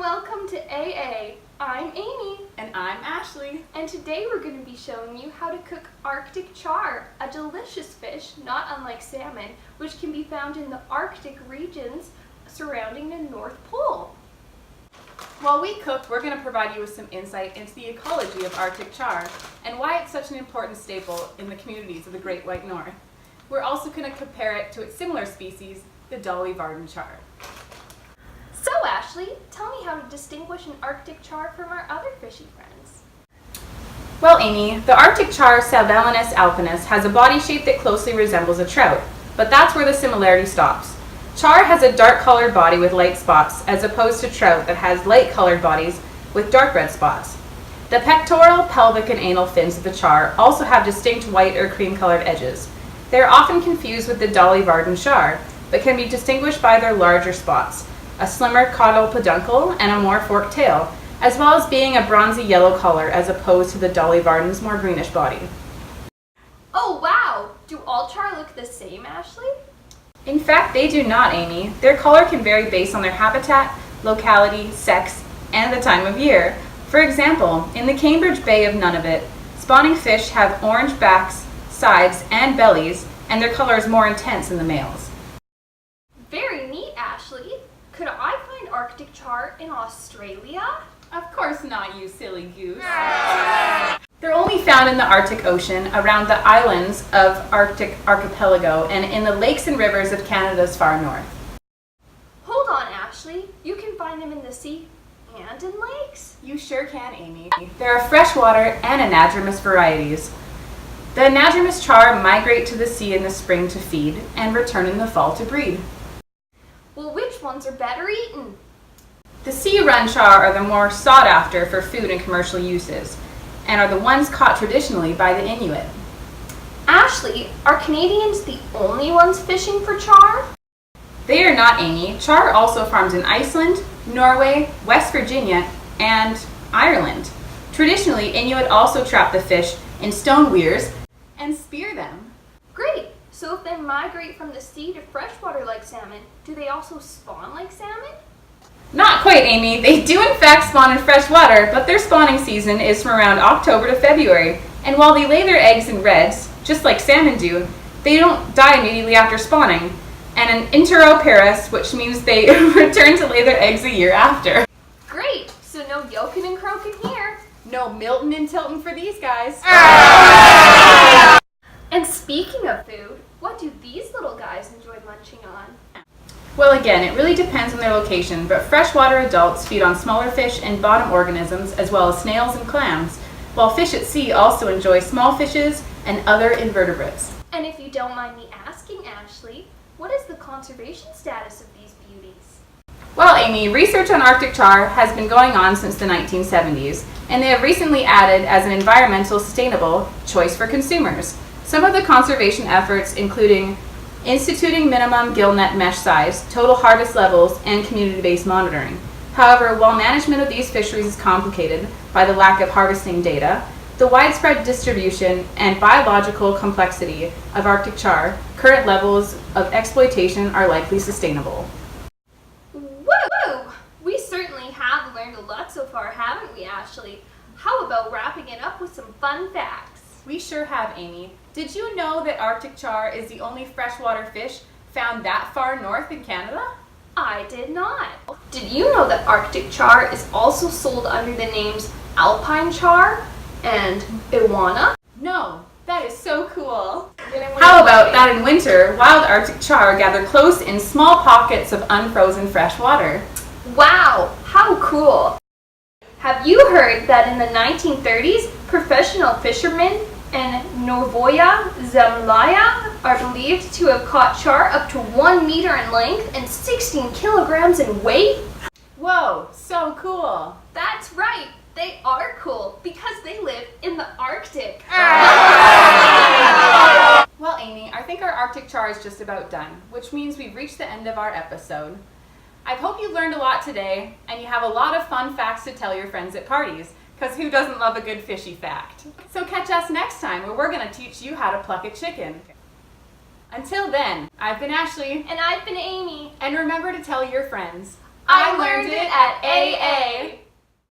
welcome to AA. I'm Amy. And I'm Ashley. And today we're going to be showing you how to cook Arctic char, a delicious fish, not unlike salmon, which can be found in the Arctic regions surrounding the North Pole. While we cook, we're going to provide you with some insight into the ecology of Arctic char and why it's such an important staple in the communities of the Great White North. We're also going to compare it to its similar species, the Dolly Varden char. So Ashley, tell me how to distinguish an Arctic char from our other fishy friends. Well, Amy, the Arctic char Salvelinus alpinus has a body shape that closely resembles a trout, but that's where the similarity stops. Char has a dark-colored body with light spots, as opposed to trout that has light-colored bodies with dark red spots. The pectoral, pelvic, and anal fins of the char also have distinct white or cream-colored edges. They are often confused with the Dolly Varden char, but can be distinguished by their larger spots, a slimmer caudal peduncle, and a more forked tail, as well as being a bronzy yellow color as opposed to the Dolly Varden's more greenish body. Oh wow! Do all char look the same, Ashley? In fact, they do not, Amy. Their color can vary based on their habitat, locality, sex, and the time of year. For example, in the Cambridge Bay of Nunavut, spawning fish have orange backs, sides, and bellies, and their color is more intense in the males. Very neat, Ashley. Could I find Arctic char in Australia? Of course not, you silly goose. They're only found in the Arctic Ocean, around the islands of Arctic archipelago, and in the lakes and rivers of Canada's far north. Hold on, Ashley. You can find them in the sea and in lakes. You sure can, Amy. There are freshwater and anadromous varieties. The anadromous char migrate to the sea in the spring to feed and return in the fall to breed. Well, which ones are better eaten? The sea-run char are the more sought after for food and commercial uses, and are the ones caught traditionally by the Inuit. Ashley, are Canadians the only ones fishing for char? They are not, Amy. Char also farms in Iceland, Norway, West Virginia, and Ireland. Traditionally, Inuit also trap the fish in stone weirs and spear them. Great! So if they migrate from the sea to freshwater like salmon, do they also spawn like salmon? Not quite, Amy. They do in fact spawn in fresh water, but their spawning season is from around October to February. And while they lay their eggs in redds, just like salmon do, they don't die immediately after spawning. And an interoperus, which means they return to lay their eggs a year after. Great! So no yoking and croaking here. No Milton and Tilton for these guys. And speaking of food, what do these little guys enjoy munching on? Well, again, it really depends on their location, but freshwater adults feed on smaller fish and bottom organisms, as well as snails and clams, while fish at sea also enjoy small fishes and other invertebrates. And if you don't mind me asking, Ashley, what is the conservation status of these beauties? Well, Amy, research on Arctic char has been going on since the 1970s, and they have recently added as an environmental sustainable choice for consumers. Some of the conservation efforts including instituting minimum gill net mesh size, total harvest levels, and community-based monitoring. However, while management of these fisheries is complicated by the lack of harvesting data, the widespread distribution and biological complexity of Arctic char, current levels of exploitation are likely sustainable. Woo! We certainly have learned a lot so far, haven't we, Ashley? How about wrapping it up with some fun facts? We sure have, Amy. Did you know that Arctic char is the only freshwater fish found that far north in Canada? I did not. Did you know that Arctic char is also sold under the names alpine char and iwana? No, that is so cool. How about that in winter, wild Arctic char gather close in small pockets of unfrozen fresh water? Wow, how cool. Have you heard that in the 1930s, professional fishermen in Novoya Zemlya are believed to have caught char up to 1 meter in length and 16 kilograms in weight? Whoa, so cool. That's right, they are cool because they live in the Arctic. Well, Amy, I think our Arctic char is just about done, which means we've reached the end of our episode. I hope you learned a lot today, and you have a lot of fun facts to tell your friends at parties, because who doesn't love a good fishy fact? So catch us next time, where we're going to teach you how to pluck a chicken. Until then, I've been Ashley. And I've been Amy. And remember to tell your friends, I learned it at AA.